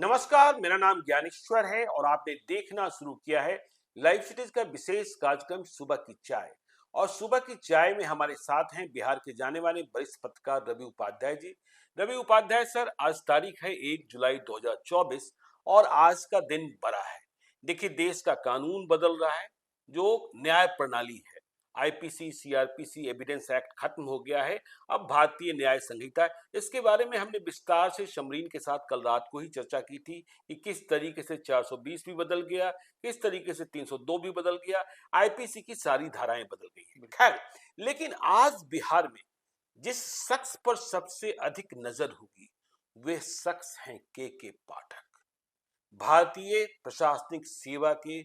नमस्कार, मेरा नाम ज्ञानेश्वर है और आपने देखना शुरू किया है लाइव सिटीज का विशेष कार्यक्रम सुबह की चाय। और सुबह की चाय में हमारे साथ हैं बिहार के जाने माने वरिष्ठ पत्रकार रवि उपाध्याय जी। रवि उपाध्याय सर, आज तारीख है 1 जुलाई 2024 और आज का दिन बड़ा है। देखिए, देश का कानून बदल रहा है, जो न्याय प्रणाली है। आईपीसी सीआरपीसी एविडेंस एक्ट खत्म हो गया है। अब भारतीय न्याय संहिता, इसके बारे में हमने विस्तार से शमरीन के साथ कल रात को ही चर्चा की थी कि किस तरीके से 420 भी बदल गया, किस तरीके से 302 भी बदल गया, आईपीसी की सारी धाराएं बदल गई हैं। खैर, लेकिन आज बिहार में जिस शख्स पर सबसे अधिक नजर होगी, वे शख्स हैं के पाठक। भारतीय प्रशासनिक सेवा के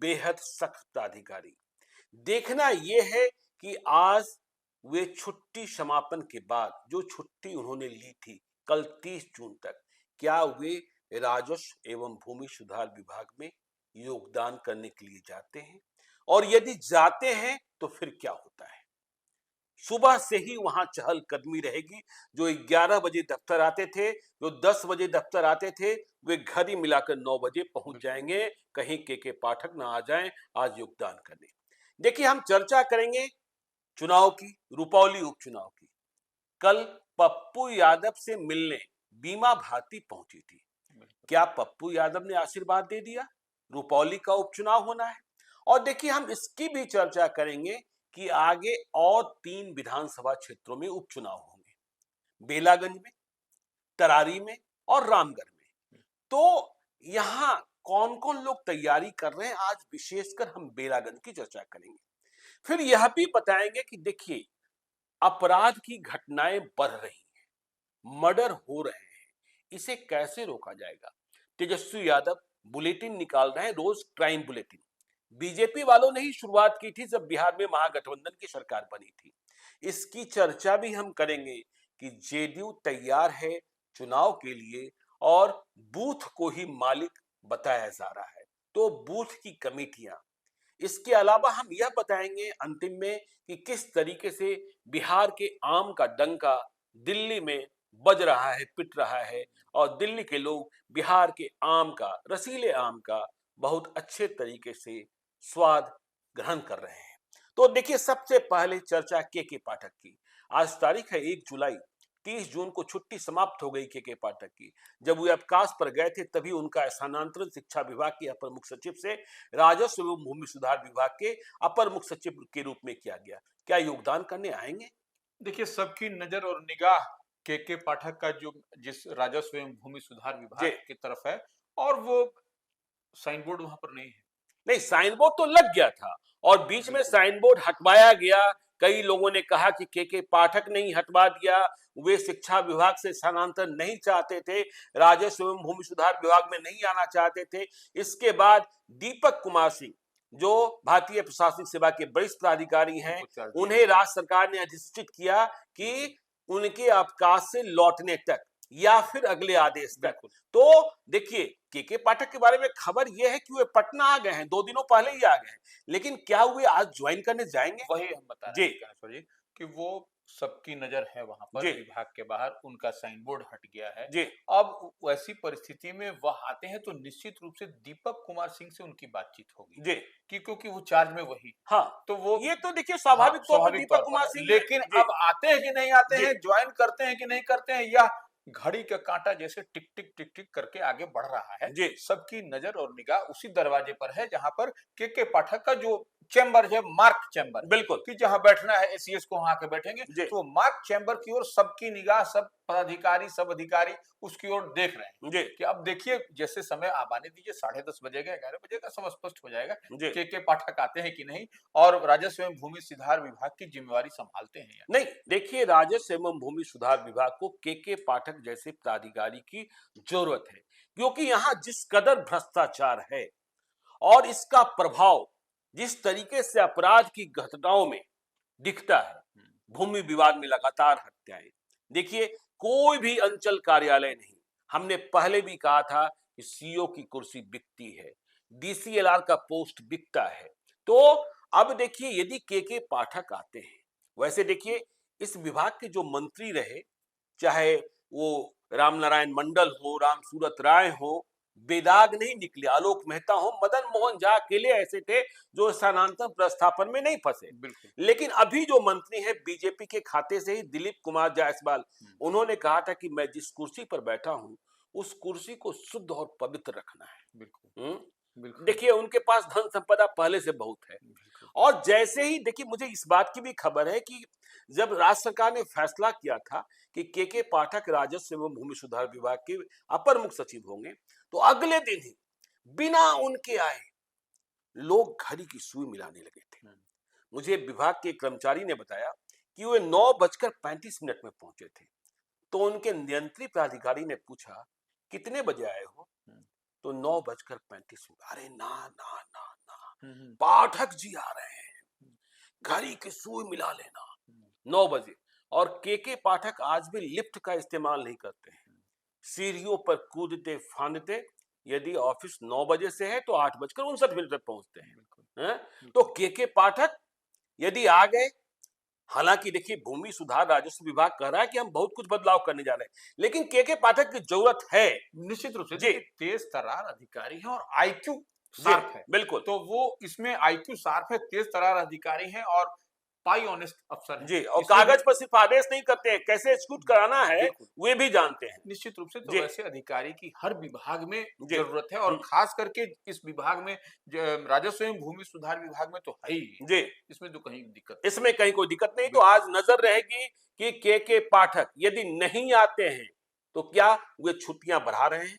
बेहद सख्त अधिकारी। देखना यह है कि आज वे छुट्टी समापन के बाद जो छुट्टी उन्होंने ली थी कल 30 जून तक, क्या वे राजस्व एवं भूमि सुधार विभाग में योगदान करने के लिए जाते हैं, और यदि जाते हैं तो फिर क्या होता है। सुबह से ही वहां चहलकदमी रहेगी। जो 11 बजे दफ्तर आते थे, जो 10 बजे दफ्तर आते थे, वे घर ही मिलाकर 9 बजे पहुंच जाएंगे, कहीं के पाठक ना आ जाएं आज योगदान करने। देखिए, हम चर्चा करेंगे चुनाव की, रुपौली उपचुनाव की। कल पप्पू यादव से मिलने बीमा भारती पहुंची थी। क्या पप्पू यादव ने आशीर्वाद दे दिया? रुपौली का उपचुनाव होना है। और देखिए, हम इसकी भी चर्चा करेंगे कि आगे और 3 विधानसभा क्षेत्रों में उपचुनाव होंगे, बेलागंज में, तरारी में और रामगढ़ में। तो यहां कौन कौन लोग तैयारी कर रहे हैं, आज विशेषकर हम बेलागंज की चर्चा करेंगे। फिर यह भी बताएंगे कि देखिए, अपराध की घटनाएं बढ़ रही हैं, मर्डर हो रहे हैं, इसे कैसे रोका जाएगा। तेजस्वी यादव बुलेटिन निकाल रहे हैं, रोज क्राइम बुलेटिन। बीजेपी वालों ने ही शुरुआत की थी जब बिहार में महागठबंधन की सरकार बनी थी। इसकी चर्चा भी हम करेंगे कि जेडीयू तैयार है चुनाव के लिए और बूथ को ही मालिक बताया जा रहा है, तो बूथ की कमेटियां। इसके अलावा हम यह बताएंगे अंतिम में कि किस तरीके से बिहार के आम का डंका दिल्ली में बज रहा है, पिट रहा है, और दिल्ली के लोग बिहार के आम का, रसीले आम का बहुत अच्छे तरीके से स्वाद ग्रहण कर रहे हैं। तो देखिए, सबसे पहले चर्चा के पाठक की। आज तारीख है 1 जुलाई। 30 जून को छुट्टी समाप्त हो गई के पाठक की। जब वे अवकाश पर गए थे, तभी उनका स्थानांतरण शिक्षा विभाग के अपर मुख्य सचिव से राजस्व एवं भूमि सुधार विभाग के अपर मुख्य सचिव के रूप में किया गया। क्या योगदान करने आएंगे? देखिए, सबकी नजर और निगाह के पाठक का जो जिस राजस्व एवं भूमि सुधार जी। विभाग की तरफ है, और वो साइन बोर्ड वहां पर नहीं है। नहीं, साइन बोर्ड तो लग गया था और बीच में बिल्कुल। साइन बोर्ड हटवाया गया। कई लोगों ने कहा कि के पाठक ने ही हटवा दिया, वे शिक्षा विभाग से स्थानांतरण नहीं चाहते थे, राजस्व एवं भूमि सुधार विभाग में नहीं आना चाहते थे। इसके बाद दीपक कुमार सिंह, जो भारतीय प्रशासनिक सेवा के वरिष्ठ अधिकारी हैं, उनको चार्ज दिया उन्हें गया। राज्य सरकार ने अधिसूचित किया कि उनके अवकाश से लौटने तक या फिर अगले आदेश तक। बिल्कुल। तो देखिए, के पाठक के बारे में खबर यह है कि वे पटना आ गए हैं, 2 दिनों पहले ही आ गए हैं। लेकिन क्या वे आज ज्वाइन करने जाएंगे? वही हम बता रहे जी। हैं ज्ञानेश्वर जी कि वो सबकी नजर है वहां पर जी। विभाग के बाहर, उनका साइन बोर्ड हट गया है। जी। अब वैसी परिस्थिति में वह आते हैं तो निश्चित रूप से दीपक कुमार सिंह से उनकी बातचीत होगी, जी। कि क्योंकि वो चार्ज में वही। हाँ, तो वो, ये तो देखिए हाँ, स्वाभाविक तौर पर स्वाभाविक दीपक तौर पर कुमार है, सिंह ने। लेकिन जी। अब आते हैं कि नहीं आते जी। हैं, ज्वाइन करते हैं कि नहीं करते हैं, यह घड़ी का कांटा जैसे टिक टिक टिक टिक करके आगे बढ़ रहा है। जी। सबकी नजर और निगाह उसी दरवाजे पर है जहां पर के पाठक का जो चैम्बर है, मार्क चैम्बर, बिल्कुल। कि जहां बैठना है एसीएस को वहां आके बैठेंगे। जी। तो मार्क चैम्बर की ओर सबकी निगाह, सब पदाधिकारी, सब अधिकारी उसकी ओर देख रहे हैं जी। कि अब देखिए, जैसे समय आप आने दीजिए, 10:30 बजेगा, 11 बजेगा, सब स्पष्ट हो जाएगा जी। के पाठक आते हैं कि नहीं, और राजस्व एवं भूमि सुधार विभाग की जिम्मेवारी संभालते हैं या नहीं, देखिए, राजस्व एवं भूमि सुधार विभाग को के पाठक जैसे पदाधिकारी की जरूरत है, क्योंकि यहां जिस कदर भ्रष्टाचार है और इसका प्रभाव जिस तरीके से अपराध की घटनाओं में दिखता है, नहीं। भूमि विवाद में लगातार हत्याएं। देखिए, कोई भी अंचल कार्यालय नहीं। हमने पहले भी कहा था कि सीओ की कुर्सी बिकती है, डीसीएलआर का पोस्ट बिकता है। तो अब देखिए, यदि के पाठक आते हैं, वैसे देखिए, इस विभाग के जो मंत्री रहे, चाहे वो रामनारायण मंडल हो, राम सूरत राय हो, बेदाग नहीं निकले। आलोक मेहता हो, मदन मोहन झा अकेले ऐसे थे जो स्थानांतरण प्रस्थापन में नहीं फंसे। बिल्कुल। लेकिन अभी जो मंत्री है बीजेपी के खाते से ही, दिलीप कुमार जायसवाल, उन्होंने कहा था कि मैं जिस कुर्सी पर बैठा हूं उस कुर्सी को शुद्ध और पवित्र रखना है। बिल्कुल। बिल्कुल। देखिए उनके पास धन संपदा पहले से बहुत है। बिल्कुल। और जैसे ही देखिए, मुझे इस बात की भी खबर है कि जब राज्य सरकार ने फैसला किया था कि के पाठक राजस्व एवं भूमि सुधार विभाग के अपर मुख्य सचिव होंगे, तो अगले दिन ही बिना उनके आए लोग घड़ी की सुई मिलाने लगे थे। मुझे विभाग के कर्मचारी ने बताया कि वे 9:35 में पहुंचे थे। तो उनके नियंत्रण प्राधिकारी ने पूछा, कितने बजे आए हो? तो 9:35। अरे ना ना ना ना, पाठक जी आ रहे हैं, घड़ी की सुई मिला लेना। 9 बजे। और के पाठक आज भी लिफ्ट का इस्तेमाल नहीं करते हैं, सीढ़ियों पर कूदते फांदते, यदि ऑफिस 9 बजे से है तो 8:59 तक पहुंचते हैं। तो के पाठक यदि आ गए, हालांकि देखिए भूमि सुधार राजस्व विभाग कह रहा है कि हम बहुत कुछ बदलाव करने जा रहे हैं, लेकिन के पाठक की जरूरत है। निश्चित रूप से जी, तेज तर्रार अधिकारी है और आईक्यू शार्प है। बिल्कुल। तो वो इसमें आईक्यू शार्प है, तेज तर्रार अधिकारी हैं और पाई ऑनेस्ट अफसर जी, हैं। और इसलिए कागज पर सिर्फ आदेश नहीं करते हैं, कैसे एग्जीक्यूट कराना है बिल्कुल। वे भी जानते हैं। निश्चित रूप से तो जी, ऐसे अधिकारी की हर विभाग में जी, जरूरत है और खास करके इस विभाग में राजस्व एवं भूमि सुधार विभाग में तो है ही। जी, इसमें तो कहीं दिक्कत इसमें कहीं कोई दिक्कत नहीं। तो बिल्कुल। आज नजर रहेगी कि के पाठक यदि नहीं आते हैं तो क्या वे छुट्टियां बढ़ा रहे हैं,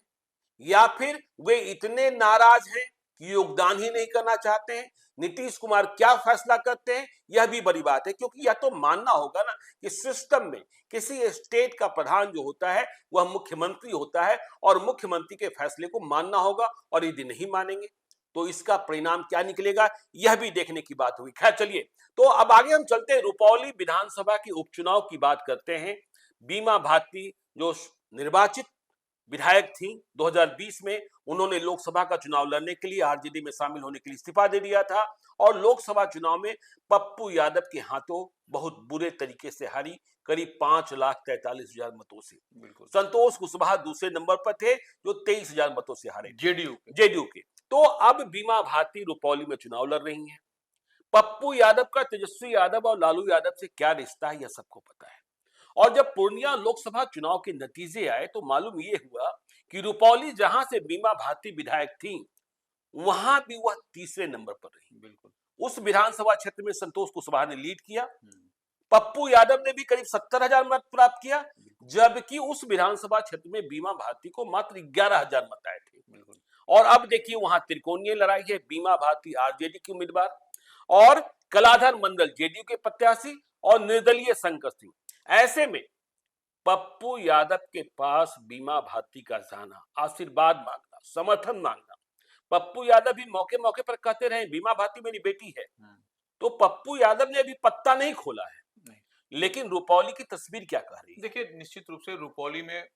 या फिर वे इतने नाराज हैं कि योगदान ही नहीं करना चाहते हैं। नीतीश कुमार क्या फैसला करते हैं यह भी बड़ी बात है, क्योंकि यह तो मानना होगा ना कि सिस्टम में किसी स्टेट का प्रधान जो होता है वह मुख्यमंत्री होता है, और मुख्यमंत्री के फैसले को मानना होगा। और यदि नहीं मानेंगे तो इसका परिणाम क्या निकलेगा, यह भी देखने की बात हुई। खैर चलिए, तो अब आगे हम चलते हैं, रुपौली विधानसभा के उपचुनाव की बात करते हैं। बीमा भारती जो निर्वाचित विधायक थी 2020 में, उन्होंने लोकसभा का चुनाव लड़ने के लिए आरजेडी में शामिल होने के लिए इस्तीफा दे दिया था, और लोकसभा चुनाव में पप्पू यादव के हाथों बहुत बुरे तरीके से हारी, करीब 5,43,000 मतों से। बिल्कुल। संतोष कुशवाहा दूसरे नंबर पर थे जो 23,000 मतों से हारे, जेडीयू के। तो अब बीमा भारती रुपौली में चुनाव लड़ रही हैं। पप्पू यादव का तेजस्वी यादव और लालू यादव से क्या रिश्ता है यह सबको पता है। और जब पूर्णिया लोकसभा चुनाव के नतीजे आए तो मालूम यह हुआ कि रुपौली जहां से बीमा भारती विधायक थी, वहां भी वह तीसरे नंबर पर रही। बिल्कुल। उस विधानसभा क्षेत्र में संतोष कुशवाहा ने लीड किया, पप्पू यादव ने भी करीब 70,000 मत प्राप्त किया, जबकि उस विधानसभा क्षेत्र में बीमा भारती को मात्र 11,000 मत आए थे। और अब देखिए वहां त्रिकोणीय लड़ाई है, बीमा भारती आरजेडी की उम्मीदवार और कलाधर मंडल जेडीयू के प्रत्याशी और निर्दलीय शंकर सिंह। ऐसे में पप्पू यादव के पास बीमा भारती का जाना, आशीर्वाद मांगना, समर्थन मांगना, पप्पू यादव भी मौके मौके पर कहते रहे बीमा भारती मेरी बेटी है, तो पप्पू यादव ने अभी पत्ता नहीं खोला है। लेकिन रुपौली की तस्वीर क्या कह रही है? देखिए निश्चित रूप से रुपौली में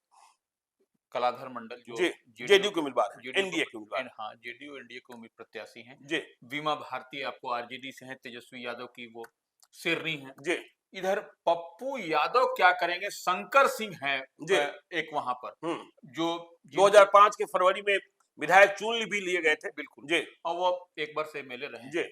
कलाधर मंडल जो जेडीयू के उम्मीदवार हैं, एनडीए के उम्मीदवार। हाँ, जेडीयू एनडीए के उम्मीदवार प्रत्याशी हैं। जी। बीमा भारती आपको आरजेडी से है, तेजस्वी यादव की वो शेरनी है। जी। इधर पप्पू यादव क्या करेंगे, शंकर सिंह है एक वहां पर जो 2005 के फरवरी में विधायक चुन भी लिए गए थे। बिल्कुल जी। और वो एक बार से एमएलए रहे। जी।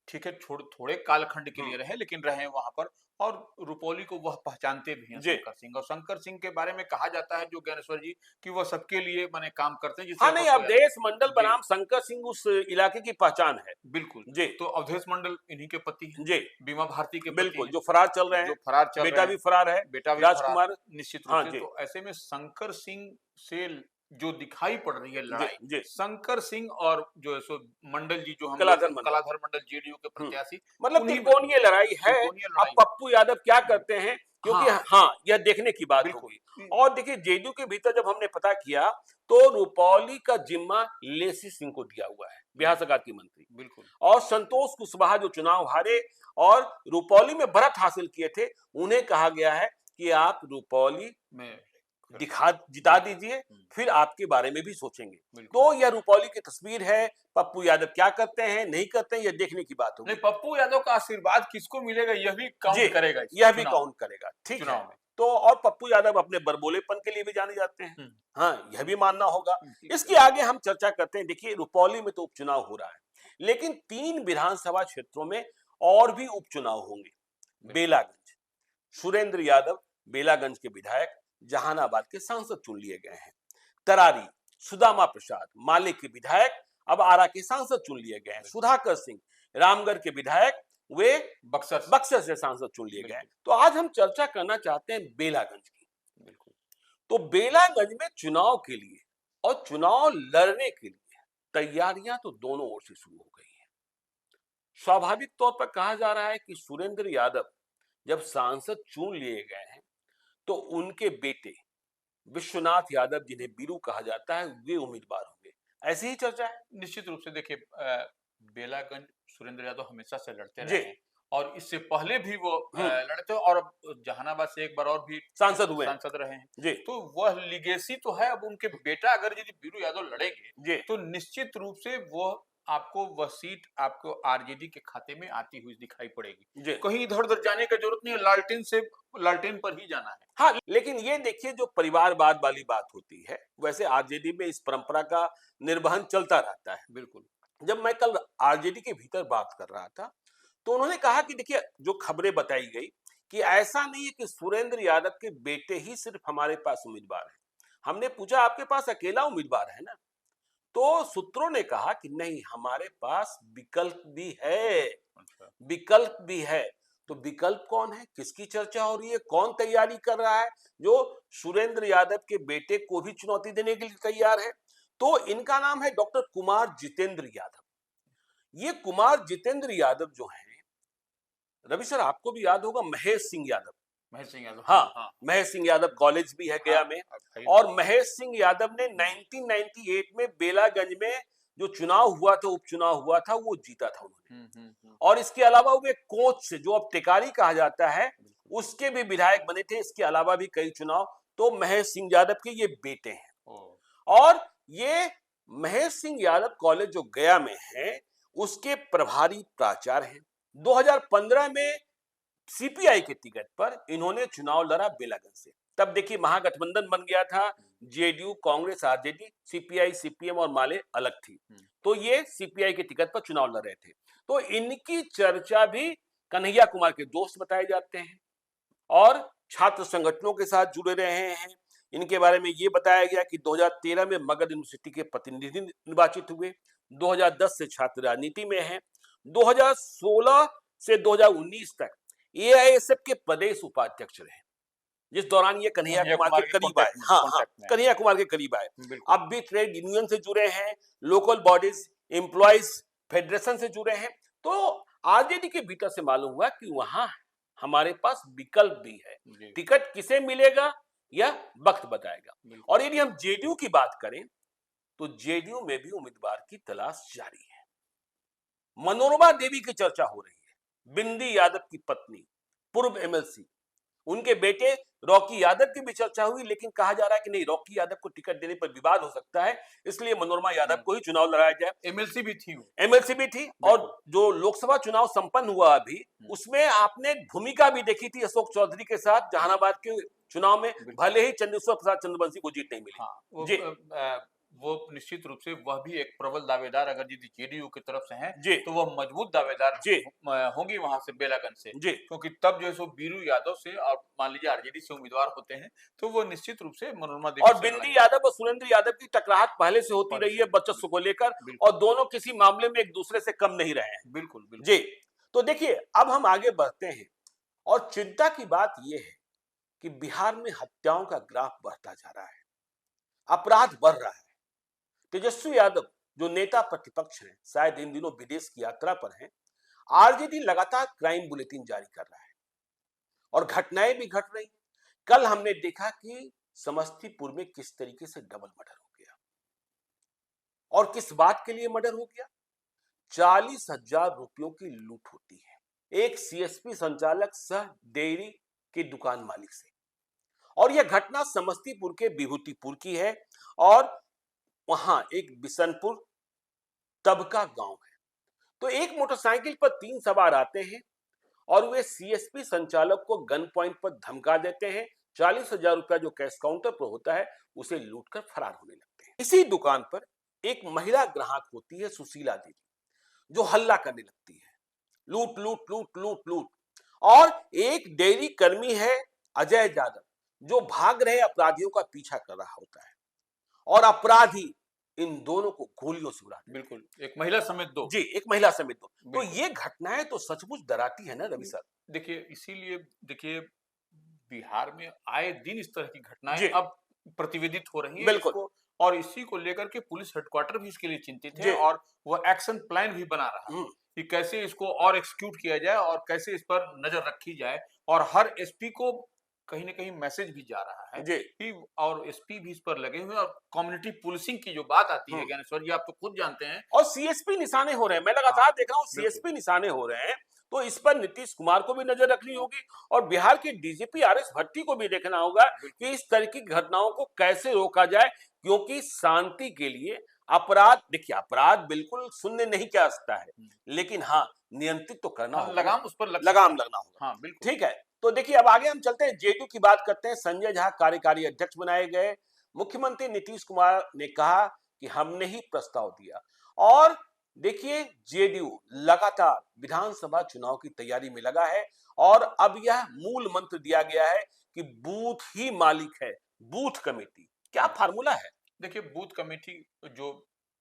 ठीक है, थोड़े कालखंड के लिए रहे, लेकिन रहे वहां पर, और रुपौली को वह पहचानते भी हैं शंकर सिंह। और शंकर सिंह के बारे में कहा जाता है जो ज्ञानेश्वर जी कि वह सबके लिए माने काम करते हैं। हाँ नहीं, अवधेश मंडल बनाम शंकर सिंह उस इलाके की पहचान है। बिल्कुल जी। तो अवधेश मंडल इन्हीं के पति हैं। जी। बीमा भारती के बिल्कुल, जो फरार चल रहे हैं, बेटा भी फरार है, बेटा भी राजकुमार। निश्चित रूप से। तो ऐसे में शंकर सिंह से जो दिखाई पड़ रही है लड़ाई, शंकर सिंह और जो है सो मंडल जी, जो हम कलाधर मंडल जेडीयू के प्रत्याशी, मतलब त्रिकोणीय लड़ाई है। अब पप्पू यादव क्या करते हैं, क्योंकि हाँ यह देखने की बात होगी। और देखिए जेडीयू के भीतर जब हमने पता किया तो रुपौली का जिम्मा लेसी सिंह को दिया हुआ है, बिहार सरकार की मंत्री। बिल्कुल। और संतोष कुशवाहा जो चुनाव हारे और रुपौली में बढ़त हासिल किए थे, उन्हें कहा गया है कि आप रुपौली में जिता दीजिए, फिर आपके बारे में भी सोचेंगे। तो यह रुपौली की तस्वीर है। पप्पू यादव क्या करते हैं नहीं करते हैं, यह देखने की बात होगी। पप्पू यादव का आशीर्वाद किसको मिलेगा यह भी काउंट करेगा, यह भी काउंट करेगा। ठीक है, तो और पप्पू यादव अपने बरबोलेपन के लिए भी जाने जाते हैं। हाँ, यह भी मानना होगा। इसके आगे हम चर्चा करते हैं। देखिए, रुपौली में तो उपचुनाव हो रहा है, लेकिन 3 विधानसभा क्षेत्रों में और भी उपचुनाव होंगे। बेलागंज, सुरेंद्र यादव बेलागंज के विधायक जहानाबाद के सांसद चुन लिए गए हैं। तरारी, सुदामा प्रसाद माले के विधायक अब आरा के सांसद चुन लिए गए हैं। सुधाकर सिंह रामगढ़ के विधायक, वे बक्सर से सांसद चुन लिए गए। तो आज हम चर्चा करना चाहते हैं बेलागंज की। तो बेलागंज में चुनाव के लिए और चुनाव लड़ने के लिए तैयारियां तो दोनों ओर से शुरू हो गई हैं। स्वाभाविक तौर पर कहा जा रहा है कि सुरेंद्र यादव जब सांसद चुन लिए गए हैं तो उनके बेटे विश्वनाथ यादव, जिन्हें बीरू कहा जाता है, वे उम्मीदवार होंगे। ऐसी ही चर्चा है। निश्चित रूप से देखिए, बेलागंज सुरेंद्र यादव हमेशा से लड़ते रहे हैं और इससे पहले भी वो लड़े थे और जहानाबाद से एक बार और भी सांसद रहे हैं। तो वह लिगेसी तो है। अब उनके बेटा अगर यदि बीरू यादव लड़ेंगे तो निश्चित रूप से वो आपको वह सीट आपको आरजेडी के खाते में आती हुई दिखाई पड़ेगी। कहीं इधर उधर जाने की जरूरत नहीं है, लालटेन पर ही जाना है। हाँ, लेकिन ये देखिए, जो परिवारवाद वाली बात होती है, वैसे आरजेडी में इस परंपरा का निर्वहन चलता रहता है। बिल्कुल। जब मैं कल आरजेडी के भीतर बात कर रहा था तो उन्होंने कहा कि देखिए, जो खबरें बताई गई कि ऐसा नहीं है कि सुरेंद्र यादव के बेटे ही सिर्फ हमारे पास उम्मीदवार हैं। हमने पूछा, आपके पास अकेला उम्मीदवार है ना? तो सूत्रों ने कहा कि नहीं, हमारे पास विकल्प भी है। विकल्प भी है। तो विकल्प कौन है, किसकी चर्चा हो रही है, कौन तैयारी कर रहा है जो सुरेंद्र यादव के बेटे को भी चुनौती देने के लिए तैयार है? तो इनका नाम है डॉक्टर कुमार जितेंद्र यादव। ये कुमार जितेंद्र यादव जो हैं, रवि सर आपको भी याद होगा, महेश सिंह यादव। हाँ, महेश सिंह यादव कॉलेज भी है गया में। और महेश सिंह यादव ने 1998 में बेलागंज में जो चुनाव हुआ था, उपचुनाव हुआ था, वो जीता था उन्होंने। और इसके अलावा वे कोच से, जो अब टेकारी कहा जाता है, उसके भी विधायक बने थे। इसके अलावा भी कई चुनाव। तो महेश सिंह यादव के ये बेटे हैं। और ये महेश सिंह यादव कॉलेज जो गया में है, उसके प्रभारी प्राचार्य हैं। 2015 में सीपीआई के टिकट पर इन्होंने चुनाव लड़ा बेलागंज से। तब देखिए, महागठबंधन बन गया था, JDU, Congress, RJD, CPI, CPM और माले अलग थी। तो ये सीपीआई के टिकट पर चुनाव लड़ रहे थे। तो इनकी चर्चा भी कन्हैया कुमार के दोस्त बताए जाते हैं और छात्र संगठनों के साथ जुड़े रहे हैं। इनके बारे में ये बताया गया कि 2013 में मगध यूनिवर्सिटी के प्रतिनिधि निर्वाचित हुए। 2010 से छात्र राजनीति में हैं। 2016 से 2019 तक एआईएसएफ के प्रदेश उपाध्यक्ष रहे, जिस दौरान ये कन्हैया कुमार के करीब आए। हाँ, कन्हैया कुमार के करीब आए। अब भी ट्रेड यूनियन से जुड़े हैं, लोकल बॉडीज, एम्प्लॉइज फेडरेशन से जुड़े हैं। तो आरजेडी के भीतर से मालूम हुआ कि वहां हमारे पास विकल्प भी है। टिकट किसे मिलेगा यह वक्त बताएगा। और यदि हम जेडीयू की बात करें तो जेडीयू में भी उम्मीदवार की तलाश जारी है। मनोरमा देवी की चर्चा हो रही है, बिंदी यादव की पत्नी, पूर्व एमएलसी। उनके बेटे रॉकी यादव की भी चर्चा हुई, लेकिन कहा जा रहा है कि नहीं, रॉकी यादव को टिकट देने पर विवाद हो सकता है, इसलिए मनोरमा यादव को ही चुनाव लड़ाया जाए। एमएलसी भी थी। और जो लोकसभा चुनाव संपन्न हुआ अभी, उसमें आपने भूमिका भी देखी थी अशोक चौधरी के साथ जहानाबाद के चुनाव में, भले ही चंद्रेश्वर प्रसाद चंद्रवंशी को जीत नहीं मिली। वो निश्चित रूप से वह भी एक प्रबल दावेदार, अगर यदि जेडीयू की तरफ से हैं तो वह मजबूत दावेदार होंगी वहां से बेलागंज से। क्योंकि तब जो है सो बीरू यादव से और मान लीजिए आरजेडी से उम्मीदवार होते हैं तो वो निश्चित रूप से मनोरमा देवी और बिंदी यादव और सुरेंद्र यादव की टकराहट पहले से होती रही है वर्चस्व को लेकर, और दोनों किसी मामले में एक दूसरे से कम नहीं रहे हैं। बिल्कुल जी। तो देखिए, अब हम आगे बढ़ते हैं और चिंता की बात यह है कि बिहार में हत्याओं का ग्राफ बढ़ता जा रहा है, अपराध बढ़ रहा है। तेजस्वी यादव जो नेता प्रतिपक्ष हैं, शायद इन दिनों विदेश की यात्रा पर हैं। आरजेडी लगातार क्राइम बुलेटिन जारी कर रहा है और घटनाएं भी घट रही। कल हमने देखा कि समस्तीपुर में किस तरीके से डबल मर्डर हो गया, और किस बात के लिए मर्डर हो गया। 40,000 रुपयों की लूट होती है एक सीएसपी संचालक सह डेयरी की दुकान मालिक से, और यह घटना समस्तीपुर के विभूतिपुर की है। और वहां एक बिशनपुर तबका गांव है। तो एक मोटरसाइकिल पर 3 सवार आते हैं और वे सीएसपी संचालक को गन पॉइंट पर धमका देते हैं 40,000 रुपया जो कैश काउंटर पर होता है उसे लूटकर फरार होने लगते हैं। इसी दुकान पर एक महिला ग्राहक होती है, सुशीला देवी, जो हल्ला करने लगती है, लूट लूट लूट लूट लूट। और एक डेयरी कर्मी है अजय यादव, जो भाग रहे अपराधियों का पीछा कर रहा होता है और अपराधी इन दोनों को गोलियों से उड़ा देते। बिल्कुल, एक महिला समेत दो। जी, एक महिला समेत दो। तो ये घटनाएं तो सचमुच डराती है ना रवि सर। देखिए, इसीलिए देखिए बिहार में आए दिन इस तरह की घटनाएं अब प्रतिवेदित हो रही हैं। बिल्कुल। और इसी को लेकर के पुलिस हेडक्वार्टर भी इसके लिए चिंतित है और वह एक्शन प्लान भी बना रहा है कि कैसे इसको और एक्सिक्यूट किया जाए और कैसे इस पर नजर रखी जाए। और हर एसपी को कहीं ना कहीं मैसेज भी जा रहा है कि और एसपी भी इस पर लगे हुए। और कम्युनिटी पुलिसिंग की जो बात आती है ज्ञानेश्वर जी, आप तो खुद जानते हैं। और सीएसपी निशाने हो रहे हैं, मैं लगातार देख रहा हूँ सीएसपी निशाने हो रहे हैं। तो इस पर नीतीश कुमार को भी नजर रखनी होगी और बिहार के डीजीपी आरएस भट्टी को भी देखना होगा कि इस तरह की घटनाओं को कैसे रोका जाए, क्योंकि शांति के लिए अपराध, देखिए अपराध बिल्कुल शून्य नहीं किया सकता है, लेकिन हाँ नियंत्रित तो करना होगा, लगाम उस पर लगाम लगना होगा। हाँ, बिल्कुल ठीक है। तो देखिए अब आगे हम चलते हैं, जेडीयू की बात करते हैं। संजय झा कार्यकारी अध्यक्ष बनाए गए। मुख्यमंत्री नीतीश कुमार ने कहा कि हमने ही प्रस्ताव दिया। और देखिए जेडीयू लगातार विधानसभा चुनाव की तैयारी में लगा है और अब यह मूल मंत्र दिया गया है कि बूथ ही मालिक है, बूथ कमेटी। क्या फार्मूला है? देखिए, बूथ कमेटी जो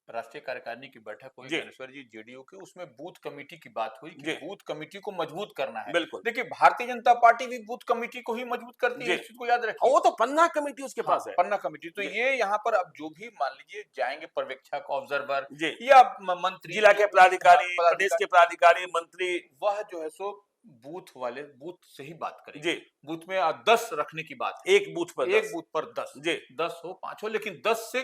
राष्ट्रीय कार्यकारिणी की बैठक हुई ज्ञानेश्वर जी जेडीयू की, उसमें बूथ कमेटी की बात हुई कि बूथ कमेटी को मजबूत करना है। बिल्कुल। देखिए, भारतीय जनता पार्टी भी बूथ कमेटी को ही मजबूत करती है, इस चीज को याद रखिए। वो तो पन्ना कमेटी उसके पास है। पन्ना कमेटी। तो ये यहाँ पर अब जो भी मान लीजिए जाएंगे पर्यवेक्षक, ऑब्जर्वर या मंत्री, जिला के पदाधिकारी, प्रदेश के पदाधिकारी, मंत्री, वह जो है सो बूथ वाले बूथ से ही बात करेंगे। बूथ में 10 रखने की बात है। एक बूथ पर 10 10 हो 5 हो, लेकिन 10 से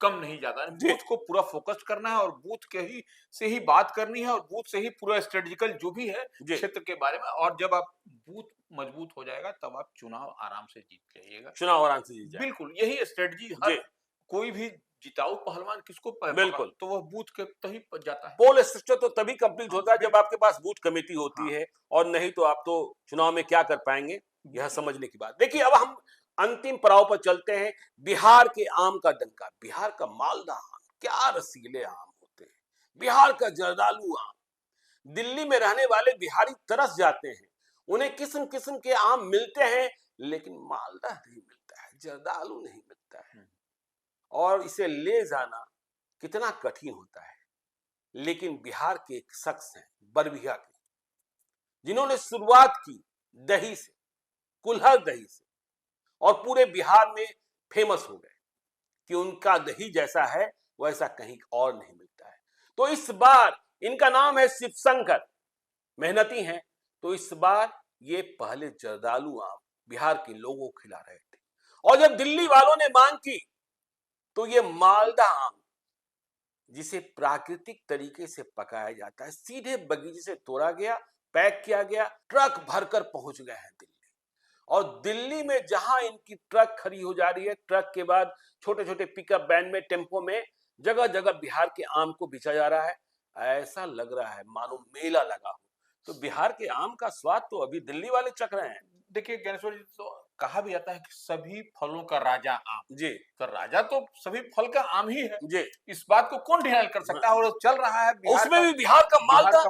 कम नहीं ज्यादा। बूथ को पूरा फोकस करना है और बूथ के ही से ही बात करनी है और बूथ से ही पूरा स्ट्रेटेजिकल जो भी है क्षेत्र के बारे में। और जब आप बूथ मजबूत हो जाएगा तब आप चुनाव आराम से जीत जाइएगा। चुनाव आराम से जीत जाएगा। बिल्कुल, यही स्ट्रेटजी हर कोई भी जिताऊ पहलवान किसको बिल्कुल तो वह बूथ के तही पर जाता है। पोल स्ट्रक्चर तो तभी कंप्लीट होता है जब आपके पास बूथ कमेटी होती है, और नहीं तो आप तो चुनाव में क्या कर पाएंगे, यह समझने की बात। देखिए अब हम अंतिम पड़ाव पर चलते हैं। बिहार के आम का डंका, बिहार का मालदा आम, क्या रसीले आम होते हैं। बिहार का जर्दालू आम, दिल्ली में रहने वाले बिहारी तरस जाते हैं। उन्हें किस्म किस्म के आम मिलते हैं, लेकिन मालदा नहीं मिलता है, जर्दालू नहीं मिलता है, और इसे ले जाना कितना कठिन होता है। लेकिन बिहार के एक शख्स हैं बरबीघा के, जिन्होंने शुरुआत की दही से, कुल्हड़ दही से, और पूरे बिहार में फेमस हो गए कि उनका दही जैसा है वैसा कहीं और नहीं मिलता है। तो इस बार इनका नाम है शिव शंकर, मेहनती हैं। तो इस बार ये पहले जर्दालू आम बिहार के लोगों को खिला रहे थे, और जब दिल्ली वालों ने मांग की तो ये मालदा आम, जिसे प्राकृतिक तरीके से पकाया जाता है, सीधे बगीचे से तोड़ा गया, पैक किया गया, ट्रक भरकर पहुंच गए हैं दिल्ली। और दिल्ली में जहां इनकी ट्रक खड़ी हो जा रही है, ट्रक के बाद छोटे छोटे पिकअप वैन में, टेम्पो में, जगह जगह बिहार के आम को बेचा जा रहा है। ऐसा लग रहा है मानो मेला लगा हो। तो बिहार के आम का स्वाद तो अभी दिल्ली वाले चख रहे हैं। देखिए ज्ञानेश्वर जी, तो कहा भी जाता है कि सभी फलों का राजा आम। जी, तो राजा तो सभी फल का आम ही है। जी, इस बात को कौन डिनाई कर सकता है। और चल रहा है उसमें भी बिहार का मालदा,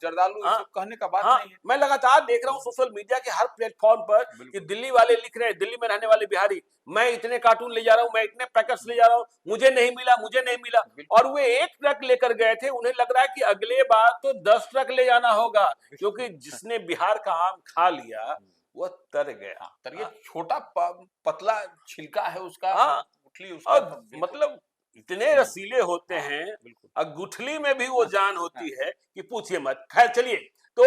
जर्दालू कहने का बात नहीं है। मैं लगातार देख रहा हूँ सोशल मीडिया के हर प्लेटफॉर्म पर कि दिल्ली वाले लिख रहे हैं, दिल्ली में रहने वाले बिहारी, मैं इतने कार्टून ले जा रहा हूँ, मैं इतने पैकेट्स ले जा रहा हूँ, मुझे नहीं मिला, मुझे नहीं मिला। और वे एक ट्रक लेकर गए थे, उन्हें लग रहा है कि अगले बार तो 10 ट्रक ले जाना होगा, क्योंकि जिसने बिहार का आम खा लिया वह तर गया। तर ये छोटा पतला छिलका है उसका, गुठली उसका, मतलब इतने रसीले होते हैं, और गुठली में भी वो जान होती है कि पूछिए मत। खैर चलिए, तो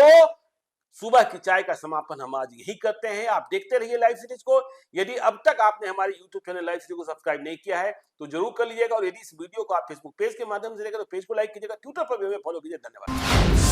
सुबह की चाय का समापन हम आज यही करते हैं। आप देखते रहिए लाइव सीरीज को। यदि अब तक आपने हमारे YouTube चैनल लाइव सीरीज को सब्सक्राइब नहीं किया है तो जरूर कर लीजिएगा, और यदि इस वीडियो को आप फेसबुक पेज के माध्यम से देखें तो पेज को लाइक कीजिएगा, ट्विटर पर भी हमें फॉलो कीजिए। धन्यवाद।